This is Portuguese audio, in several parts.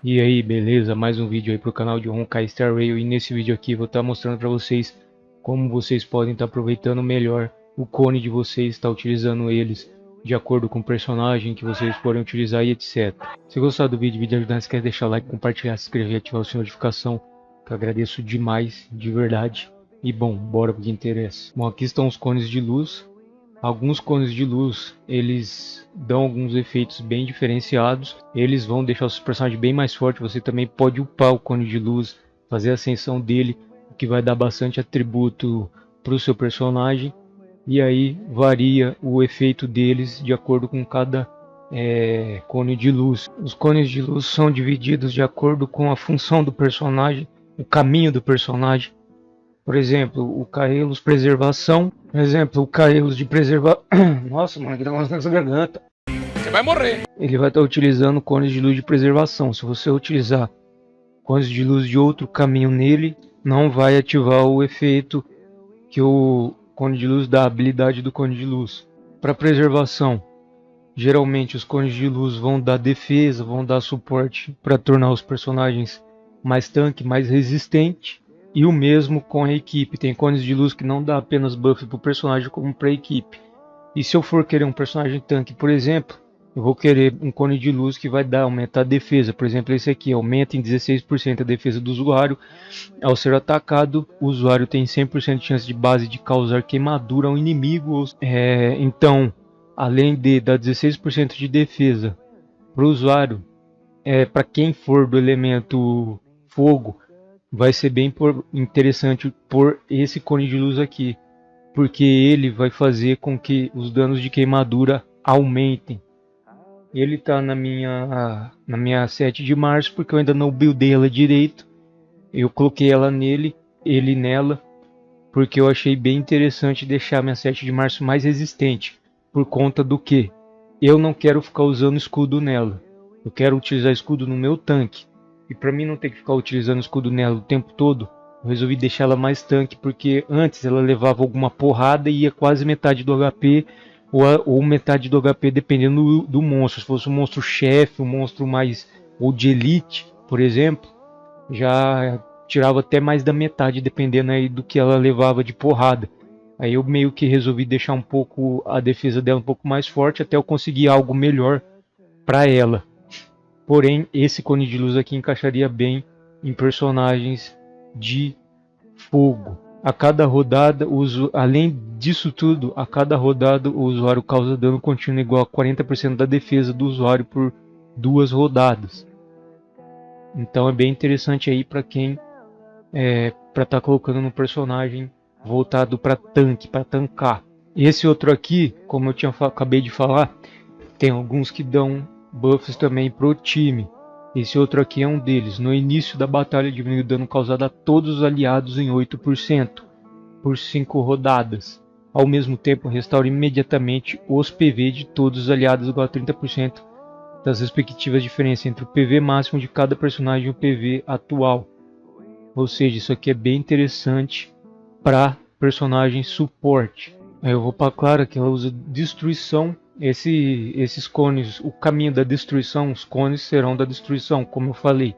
E aí, beleza? Mais um vídeo aí pro canal de Honkai Star Rail, e nesse vídeo aqui vou estar mostrando para vocês como vocês podem estar aproveitando melhor o cone de vocês, estar utilizando eles de acordo com o personagem que vocês forem utilizar e etc. Se gostar do vídeo ajudar, não esquece de deixar o like, compartilhar, se inscrever e ativar o sininho de notificação, que eu agradeço demais, de verdade. E bom, bora pro que interessa. Bom, aqui estão os cones de luz. Alguns cones de luz, eles dão alguns efeitos bem diferenciados. Eles vão deixar o seu personagem bem mais forte. Você também pode upar o cone de luz, fazer a ascensão dele, o que vai dar bastante atributo para o seu personagem. E aí varia o efeito deles de acordo com cada cone de luz. Os cones de luz são divididos de acordo com a função do personagem, o caminho do personagem. Por exemplo, o Caelos Preservação. Por exemplo, o Caelos de Preservação. Nossa, mano, que tá mostrando essa garganta. Você vai morrer. Ele vai estar utilizando cones de luz de preservação. Se você utilizar cones de luz de outro caminho nele, não vai ativar o efeito que o cone de luz dá, a habilidade do cone de luz. Para preservação, geralmente os cones de luz vão dar defesa, vão dar suporte para tornar os personagens mais tanque, mais resistente. E o mesmo com a equipe. Tem cones de luz que não dá apenas buff para o personagem, como para a equipe. E se eu for querer um personagem tanque, por exemplo, eu vou querer um cone de luz que vai aumentar a defesa. Por exemplo, esse aqui aumenta em 16% a defesa do usuário. Ao ser atacado, o usuário tem 100% de chance de base de causar queimadura ao inimigo. Então, além de dar 16% de defesa para o usuário, para quem for do elemento fogo, vai ser bem interessante por esse cone de luz aqui, porque ele vai fazer com que os danos de queimadura aumentem. Ele está na minha 7 de março, porque eu ainda não buildei ela direito. Eu coloquei ela ele nela, porque eu achei bem interessante deixar minha 7 de março mais resistente, por conta do que eu não quero ficar usando escudo nela. Eu quero utilizar escudo no meu tanque. E para mim não ter que ficar utilizando escudo nela o tempo todo, eu resolvi deixar ela mais tanque, porque antes ela levava alguma porrada e ia quase metade do HP, ou metade do HP dependendo do monstro. Se fosse um monstro chefe, um monstro mais ou de elite, por exemplo, já tirava até mais da metade, dependendo aí do que ela levava de porrada. Aí eu meio que resolvi deixar um pouco a defesa dela um pouco mais forte, até eu conseguir algo melhor para ela. Porém, esse cone de luz aqui encaixaria bem em personagens de fogo. A cada rodada, além disso tudo, a cada rodada o usuário causa dano contínuo igual a 40% da defesa do usuário por 2 rodadas. Então é bem interessante aí para quem para estar colocando no personagem voltado para tanque, para tancar. Esse outro aqui, como eu acabei de falar, tem alguns que dão buffs também pro time. Esse outro aqui é um deles. No início da batalha diminui o dano causado a todos os aliados em 8% por 5 rodadas. Ao mesmo tempo restaura imediatamente os PV de todos os aliados igual a 30% das respectivas diferenças entre o PV máximo de cada personagem e o PV atual. Ou seja, isso aqui é bem interessante para personagem suporte. Aí eu vou para Clara, que ela usa destruição. Esses cones, o caminho da destruição, os cones serão da destruição, como eu falei.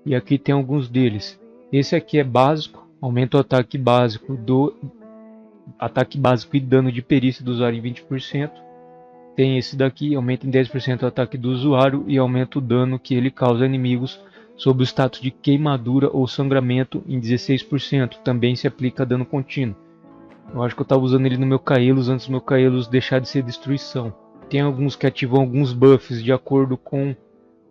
E aqui tem alguns deles. Esse aqui é básico, aumenta o ataque básico e dano de perícia do usuário em 20%. Tem esse daqui, aumenta em 10% o ataque do usuário e aumenta o dano que ele causa a inimigos sob o status de queimadura ou sangramento em 16%. Também se aplica a dano contínuo. Eu acho que eu estava usando ele no meu Caelos antes do meu Caelos deixar de ser destruição. Tem alguns que ativam alguns buffs de acordo com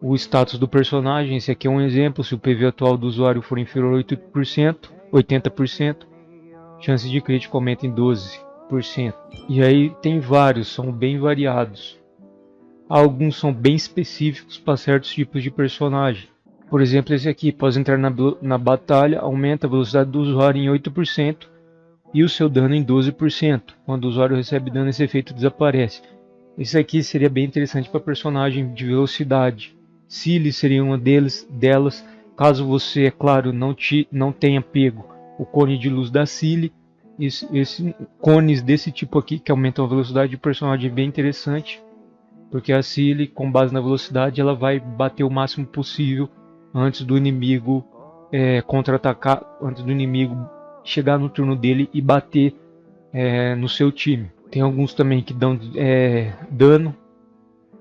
o status do personagem. Esse aqui é um exemplo. Se o PV atual do usuário for inferior a 80%, chance de crítico aumenta em 12%. E aí tem vários, são bem variados. Alguns são bem específicos para certos tipos de personagem. Por exemplo, esse aqui, após entrar na batalha, aumenta a velocidade do usuário em 8%. E o seu dano em 12%. Quando o usuário recebe dano, esse efeito desaparece. Isso aqui seria bem interessante para personagem de velocidade. Silly seria uma delas. Caso você, é claro, não tenha pego o cone de luz da Silly. Cones desse tipo aqui, que aumentam a velocidade de personagem, é bem interessante. Porque a Silly, com base na velocidade, ela vai bater o máximo possível antes do inimigo contra-atacar, antes do inimigo chegar no turno dele e bater no seu time. Tem alguns também que dão dano,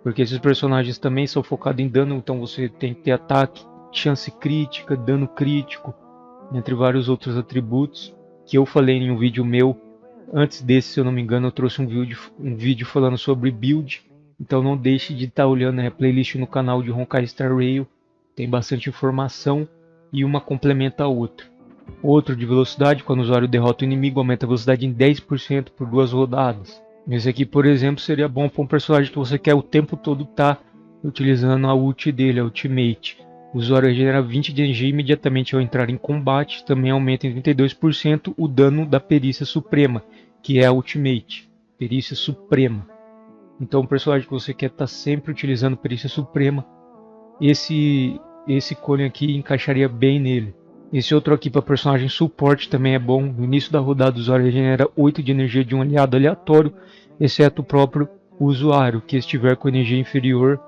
porque esses personagens também são focados em dano, então você tem que ter ataque, chance crítica, dano crítico, entre vários outros atributos que eu falei em um vídeo meu. Antes desse, se eu não me engano, eu trouxe um vídeo falando sobre build, então não deixe de estar olhando a playlist no canal de Honkai Star Rail, tem bastante informação e uma complementa a outra. Outro de velocidade, quando o usuário derrota o inimigo, aumenta a velocidade em 10% por 2 rodadas. Esse aqui, por exemplo, seria bom para um personagem que você quer o tempo todo estar utilizando a ult dele, a ultimate. O usuário regenera 20 de energia imediatamente ao entrar em combate, também aumenta em 32% o dano da perícia suprema, que é a ultimate, perícia suprema. Então, um personagem que você quer estar sempre utilizando perícia suprema, esse cone aqui encaixaria bem nele. Esse outro aqui para personagem suporte também é bom. No início da rodada o usuário regenera 8 de energia de um aliado aleatório, exceto o próprio usuário, que estiver com energia inferior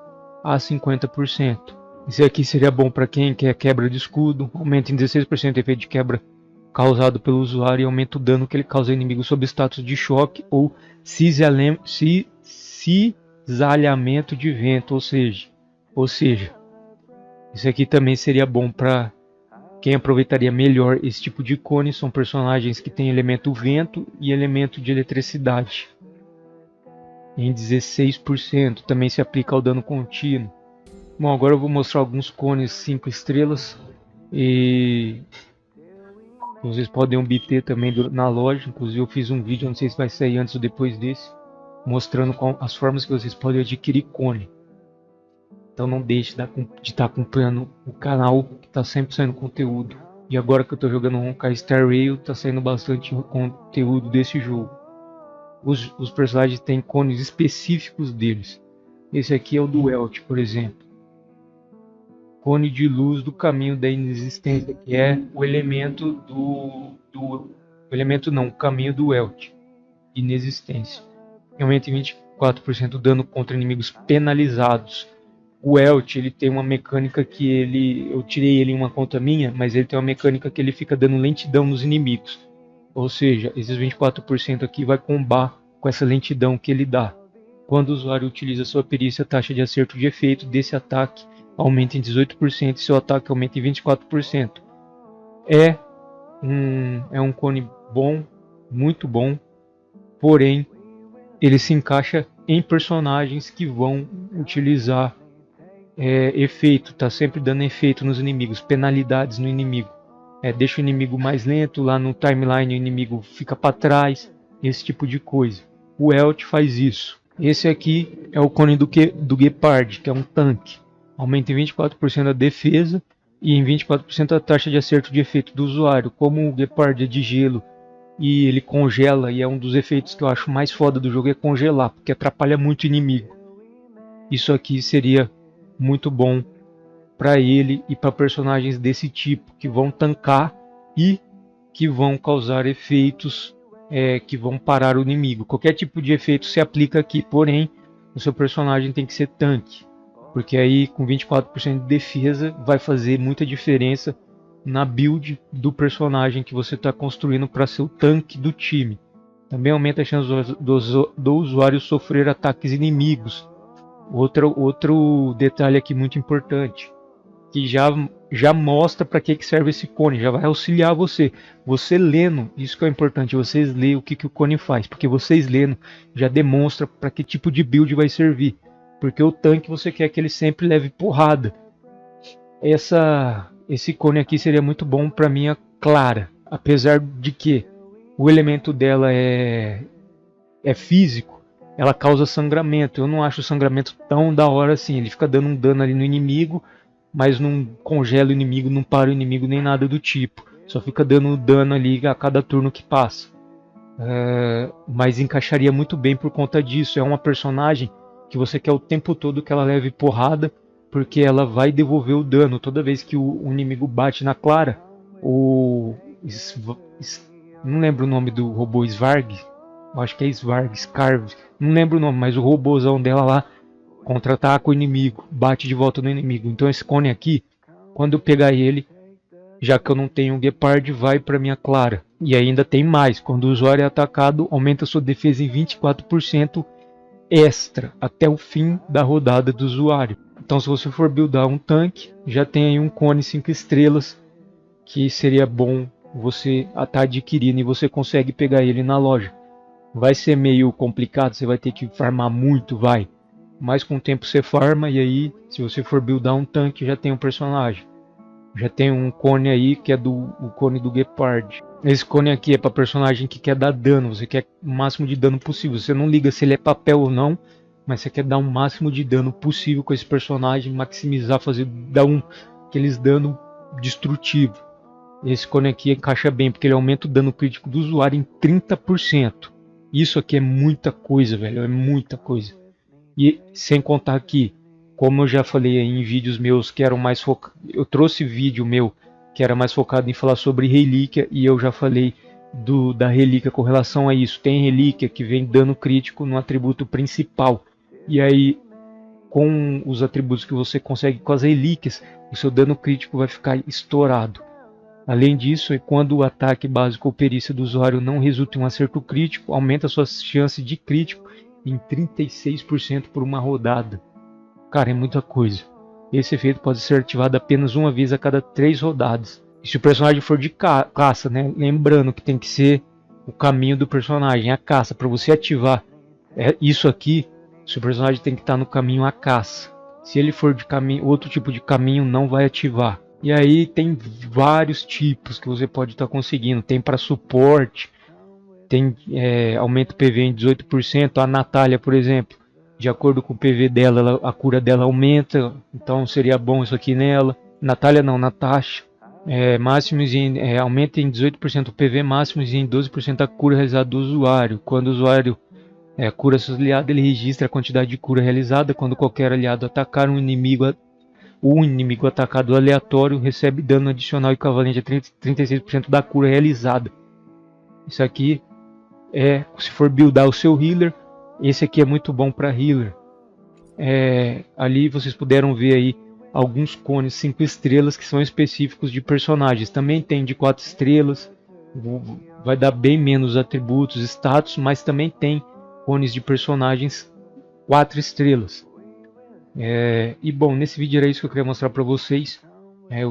a 50%. Esse aqui seria bom para quem quer quebra de escudo, aumenta em 16% o efeito de quebra causado pelo usuário e aumenta o dano que ele causa ao inimigo sob status de choque ou cisalhamento de vento, ou seja, isso aqui também seria bom para quem aproveitaria melhor esse tipo de cone. São personagens que têm elemento vento e elemento de eletricidade. Em 16% também se aplica ao dano contínuo. Bom, agora eu vou mostrar alguns cones 5 estrelas. E vocês podem obter também na loja. Inclusive eu fiz um vídeo, não sei se vai sair antes ou depois desse, mostrando as formas que vocês podem adquirir cone. Então não deixe de estar acompanhando o canal, que está sempre saindo conteúdo. E agora que eu estou jogando Honkai Star Rail, está saindo bastante conteúdo desse jogo. Os personagens têm cones específicos deles. Esse aqui é o do Welt, por exemplo. Cone de luz do caminho da inexistência, que é o elemento o caminho do Welt. Inexistência. Aumenta em 24% o dano contra inimigos penalizados. O Welt, ele tem uma mecânica que eu tirei ele em uma conta minha, mas ele tem uma mecânica que ele fica dando lentidão nos inimigos. Ou seja, esses 24% aqui vai combar com essa lentidão que ele dá. Quando o usuário utiliza sua perícia, a taxa de acerto de efeito desse ataque aumenta em 18% e seu ataque aumenta em 24%. É um cone bom, muito bom, porém ele se encaixa em personagens que vão utilizar efeito, tá sempre dando efeito nos inimigos, penalidades no inimigo. Deixa o inimigo mais lento, lá no timeline o inimigo fica para trás, esse tipo de coisa. O Welt faz isso. Esse aqui é o cone do Gepard, que é um tanque. Aumenta em 24% a defesa e em 24% a taxa de acerto de efeito do usuário. Como o Gepard é de gelo e ele congela, e é um dos efeitos que eu acho mais foda do jogo, é congelar, porque atrapalha muito o inimigo. Isso aqui seria muito bom para ele e para personagens desse tipo, que vão tancar e que vão causar efeitos que vão parar o inimigo. Qualquer tipo de efeito se aplica aqui, porém o seu personagem tem que ser tanque, porque aí com 24% de defesa vai fazer muita diferença na build do personagem que você está construindo para ser o tanque do time. Também aumenta a chance do usuário sofrer ataques inimigos. Outro detalhe aqui muito importante, que já mostra para que serve esse cone, já vai auxiliar você. Você lendo, isso que é importante, vocês lerem o que o cone faz, porque vocês lendo já demonstra para que tipo de build vai servir. Porque o tanque você quer que ele sempre leve porrada. Esse cone aqui seria muito bom para minha Clara, apesar de que o elemento dela é físico, ela causa sangramento. Eu não acho o sangramento tão da hora assim. Ele fica dando um dano ali no inimigo, mas não congela o inimigo, não para o inimigo nem nada do tipo. Só fica dando dano ali a cada turno que passa. Mas encaixaria muito bem por conta disso. É uma personagem que você quer o tempo todo que ela leve porrada, porque ela vai devolver o dano. Toda vez que o inimigo bate na Clara, não lembro o nome do robô, Svarg, eu acho que é Svarg, Scarv, não lembro o nome, mas o robôzão dela lá contra-ataca o inimigo, bate de volta no inimigo. Então esse cone aqui Quando eu pegar ele, já que eu não tenho o Gepard, vai para minha Clara. E ainda tem mais, quando o usuário é atacado, aumenta sua defesa em 24% extra, até o fim da rodada do usuário. Então se você for buildar um tanque, já tem aí um cone 5 estrelas, que seria bom você estar adquirindo, e você consegue pegar ele na loja. Vai ser meio complicado, você vai ter que farmar muito, vai. Mas com o tempo você farma, e aí se você for buildar um tanque, já tem um personagem. Já tem um cone aí que é o cone do Gepard. Esse cone aqui é para personagem que quer dar dano, você quer o máximo de dano possível. Você não liga se ele é papel ou não, mas você quer dar o máximo de dano possível com esse personagem, maximizar, dar aqueles dano destrutivo. Esse cone aqui encaixa bem, porque ele aumenta o dano crítico do usuário em 30%. Isso aqui é muita coisa, velho, é muita coisa. E sem contar que, como eu já falei em vídeos meus que eram mais focados, eu trouxe vídeo meu que era mais focado em falar sobre relíquia, e eu já falei da relíquia com relação a isso. Tem relíquia que vem dano crítico no atributo principal, e aí com os atributos que você consegue com as relíquias, o seu dano crítico vai ficar estourado. Além disso, quando o ataque básico ou perícia do usuário não resulta em um acerto crítico, aumenta suas chances de crítico em 36% por uma rodada. Cara, é muita coisa. Esse efeito pode ser ativado apenas uma vez a cada 3 rodadas. E se o personagem for de caça, né? Lembrando que tem que ser o caminho do personagem, a caça. Para você ativar isso aqui, o seu personagem tem que estar no caminho a caça. Se ele for de outro tipo de caminho, não vai ativar. E aí tem vários tipos que você pode estar conseguindo. Tem para suporte, tem aumenta o PV em 18%. A Natália, por exemplo, de acordo com o PV dela, a cura dela aumenta. Então seria bom isso aqui nela. Natália não, Natasha. Máximos aumenta em 18% o PV máximos e em 12% a cura realizada do usuário. Quando o usuário cura seu aliado, ele registra a quantidade de cura realizada. Quando qualquer aliado atacar o inimigo atacado aleatório recebe dano adicional equivalente a 36% da cura realizada. Isso aqui se for buildar o seu healer, esse aqui é muito bom para healer. Ali vocês puderam ver aí alguns cones 5 estrelas que são específicos de personagens. Também tem de 4 estrelas, vai dar bem menos atributos, status, mas também tem cones de personagens 4 estrelas. E bom, nesse vídeo era isso que eu queria mostrar para vocês,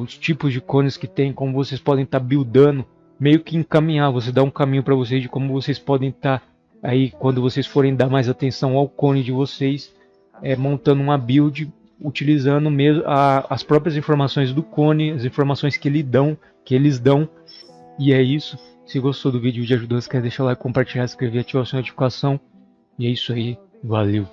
os tipos de cones que tem, como vocês podem estar buildando, meio que encaminhar, você dá um caminho para vocês de como vocês podem estar aí, quando vocês forem dar mais atenção ao cone de vocês, montando uma build, utilizando mesmo as próprias informações do cone, as informações que eles dão, e é isso. Se gostou do vídeo de ajudou, se quer deixar o like, compartilhar, se inscrever, ativar a sua notificação, e é isso aí, valeu!